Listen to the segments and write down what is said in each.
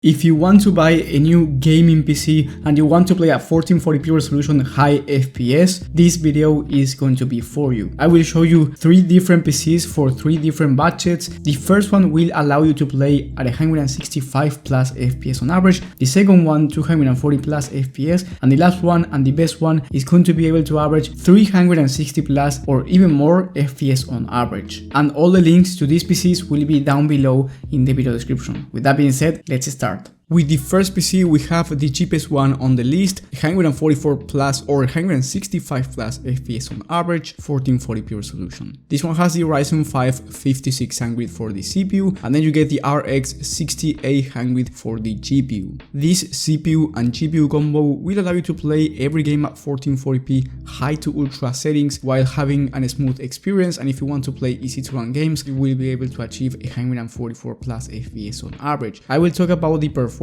If you want to buy a new gaming PC and you want to play at 1440p resolution high FPS, this video is going to be for you. I will show you 3 different PCs for 3 different budgets. The first one will allow you to play at 165 plus FPS on average, the second one 240 plus FPS, and the last one and the best one is going to be able to average 360 plus or even more FPS on average. And all the links to these PCs will be down below in the video description. With that being said, let's start. With the first PC, we have the cheapest one on the list, 144 plus or 165 plus FPS on average, 1440p resolution. This one has the Ryzen 5 5600 for the CPU, and then you get the RX 6800 for the GPU. This CPU and GPU combo will allow you to play every game at 1440p high to ultra settings while having a smooth experience, and if you want to play easy to run games, you will be able to achieve 144 plus FPS on average. I will talk about the performance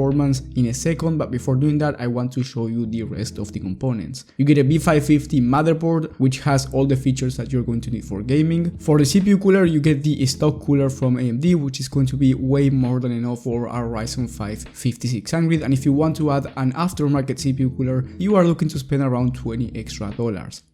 in a second, but before doing that I want to show you the rest of the components. You get a B550 motherboard which has all the features that you're going to need for gaming. For the CPU cooler, you get the stock cooler from AMD, which is going to be way more than enough for our Ryzen 5 5600, and if you want to add an aftermarket CPU cooler, you are looking to spend around $20 extra.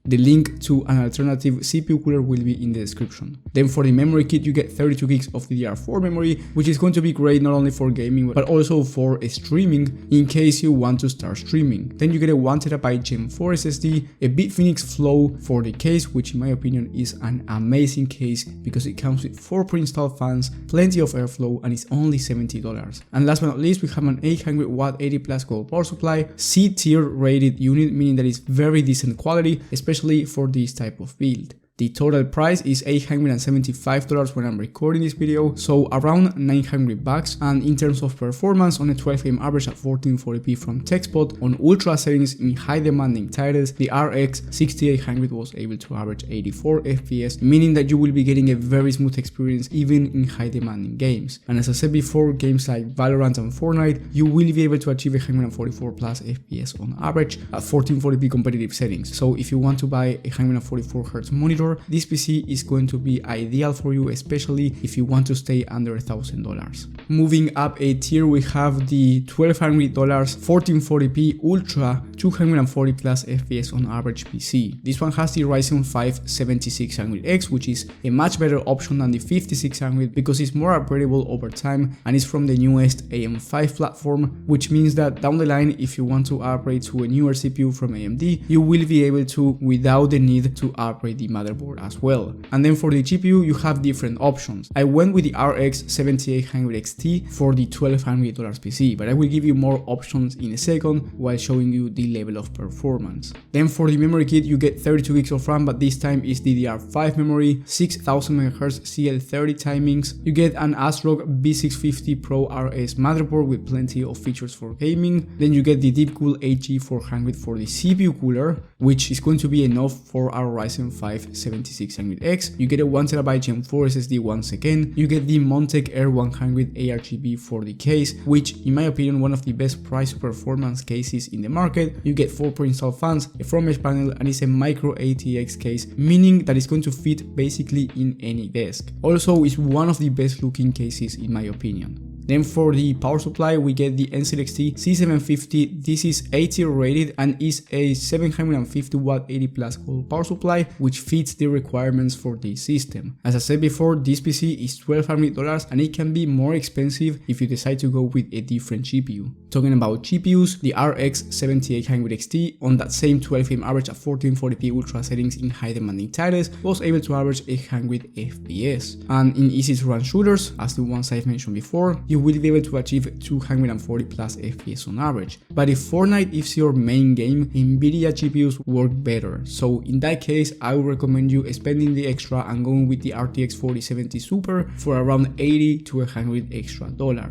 The link to an alternative CPU cooler will be in the description. Then for the memory kit, you get 32 gigs of DDR4 memory, which is going to be great not only for gaming but also for streaming in case you want to start streaming. Then you get a 1TB Gen 4 SSD, a Bitfinex Flow for the case, which in my opinion is an amazing case because it comes with 4 pre-installed fans, plenty of airflow, and it's only $70. And last but not least, we have an 800 watt 80 plus gold power supply, C-tier rated unit, meaning that it's very decent quality, especially for this type of build. The total price is $875 when I'm recording this video, so around $900. And in terms of performance, on a 12 AM average at 1440p from TechSpot, on ultra settings in high demanding titles, the RX 6800 was able to average 84 FPS, meaning that you will be getting a very smooth experience even in high demanding games. And as I said before, games like Valorant and Fortnite, you will be able to achieve 144 plus FPS on average at 1440p competitive settings. So if you want to buy a 144Hz monitor, this PC is going to be ideal for you, especially if you want to stay under $1,000. Moving up a tier, we have the $1,200 1440p Ultra 240 plus FPS on average PC. This one has the Ryzen 5 7600X, which is a much better option than the 5600 because it's more upgradable over time and it's from the newest AM5 platform, which means that down the line, if you want to upgrade to a newer CPU from AMD, you will be able to without the need to upgrade the motherboard as well. And then for the GPU, you have different options. I went with the RX 7800 XT for the $1,200 PC, but I will give you more options in a second while showing you the level of performance. Then for the memory kit, you get 32 gigs of RAM, but this time is DDR5 memory, 6000 MHz CL30 timings. You get an ASRock B650 Pro RS motherboard with plenty of features for gaming. Then you get the Deepcool HG400 for the CPU cooler, which is going to be enough for our Ryzen 5 7600X. You get a 1TB Gen 4 SSD once again. You get the Montech Air 100 ARGB for the case, which in my opinion one of the best price performance cases in the market. You get 4 pre-installed fans, a front mesh panel, and it's a micro ATX case, meaning that it's going to fit basically in any desk. Also, it's one of the best looking cases in my opinion. Then for the power supply, we get the NZXT C750. This is 80 rated and is a 750 watt 80 plus gold power supply, which fits the requirements for this system. As I said before, this PC is $1,200 and it can be more expensive if you decide to go with a different GPU. Talking about GPUs, the RX 7800 XT on that same 12 AM average at 1440p ultra settings in high demanding titles was able to average 100 FPS. And in easy to run shooters, as the ones I've mentioned before, you will be able to achieve 240 plus FPS on average. But if Fortnite is your main game, Nvidia GPUs work better. So in that case, I would recommend you spending the extra and going with the RTX 4070 Super for around $80 to $100 extra.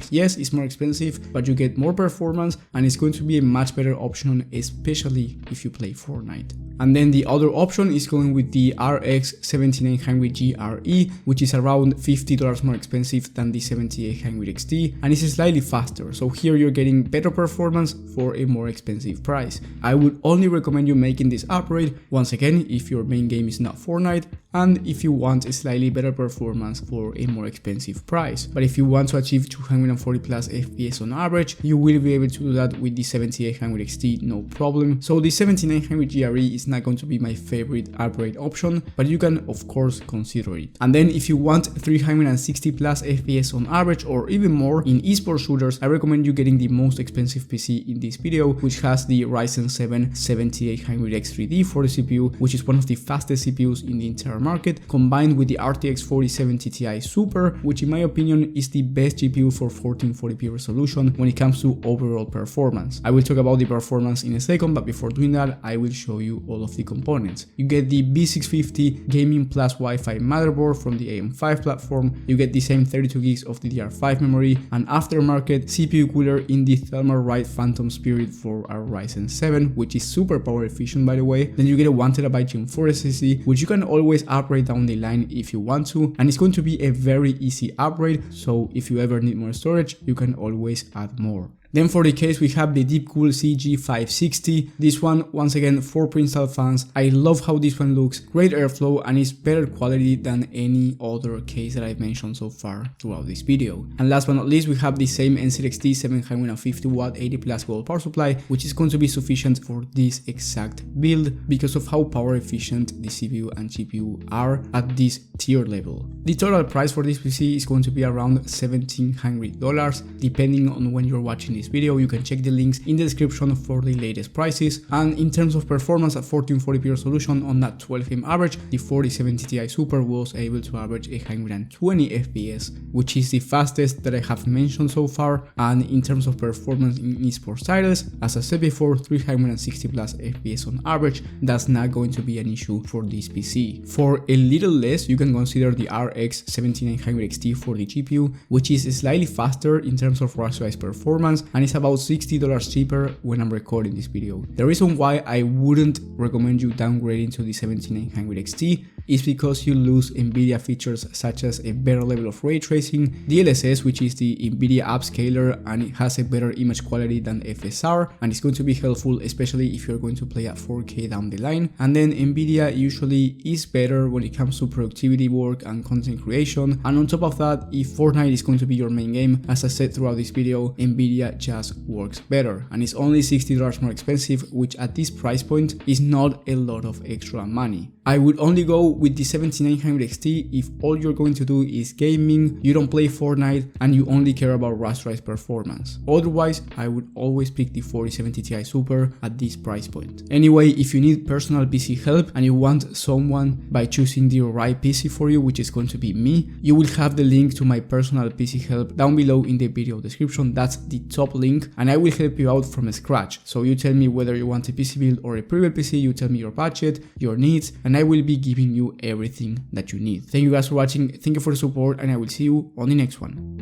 Yes, it's more expensive, but you get more performance and it's going to be a much better option, especially if you play Fortnite. And then the other option is going with the RX 7900 GRE, which is around $50 more expensive than the 7800 XT. XT, and it's slightly faster, so here you're getting better performance for a more expensive price. I would only recommend you making this upgrade, once again, if your main game is not Fortnite, and if you want a slightly better performance for a more expensive price. But if you want to achieve 240 plus FPS on average, you will be able to do that with the 7800 XT, no problem. So the 7900 GRE is not going to be my favorite upgrade option, but you can of course consider it. And then if you want 360 plus FPS on average or even more in esports shooters, I recommend you getting the most expensive PC in this video, which has the Ryzen 7 7800X 3D for the CPU, which is one of the fastest CPUs in the entire market, combined with the RTX 4070 Ti Super, which in my opinion is the best GPU for 1440p resolution when it comes to overall performance. I will talk about the performance in a second, but before doing that, I will show you all of the components. You get the B650 Gaming Plus Wi-Fi motherboard from the AM5 platform, you get the same 32 gigs of DDR5 memory, an aftermarket CPU cooler in the Thelma-Wright Phantom Spirit for our Ryzen 7, which is super power efficient by the way. Then you get a 1TB Gen 4 SSD, which you can always upgrade down the line if you want to, and it's going to be a very easy upgrade, so if you ever need more storage, you can always add more. Then for the case we have the Deepcool CG560, this one once again for pre-installed fans. I love how this one looks, great airflow, and is better quality than any other case that I've mentioned so far throughout this video. And last but not least, we have the same NZXT 750 watt 80 plus volt power supply, which is going to be sufficient for this exact build because of how power efficient the CPU and GPU are at this tier level. The total price for this PC is going to be around $1,700 depending on when you're watching this video. You can check the links in the description for the latest prices. And in terms of performance at 1440p resolution on that 12M average, the 4070 Ti Super was able to average 120 FPS, which is the fastest that I have mentioned so far. And in terms of performance in esports titles, as I said before, 360 plus FPS on average, that's not going to be an issue for this PC. For a little less, you can consider the RX 7900 XT for the GPU, which is slightly faster in terms of rasterized performance, and it's about $60 cheaper when I'm recording this video. The reason why I wouldn't recommend you downgrading to the 7900 XT is because you lose NVIDIA features such as a better level of ray tracing, DLSS, which is the NVIDIA upscaler, and it has a better image quality than FSR, and it's going to be helpful especially if you're going to play at 4K down the line. And then NVIDIA usually is better when it comes to productivity work and content creation, and on top of that, if Fortnite is going to be your main game, as I said throughout this video, NVIDIA just works better, and it's only $60 more expensive, which at this price point is not a lot of extra money. I would only go with the 7900 XT if all you're going to do is gaming, you don't play Fortnite, and you only care about rasterized performance. Otherwise, I would always pick the 4070 Ti Super at this price point. Anyway, if you need personal PC help and you want someone by choosing the right PC for you, which is going to be me, you will have the link to my personal PC help down below in the video description. That's the top link, and I will help you out from scratch. So you tell me whether you want a PC build or a pre-built PC, you tell me your budget, your needs, and I will be giving you everything that you need. Thank you guys for watching, thank you for the support, and I will see you on the next one.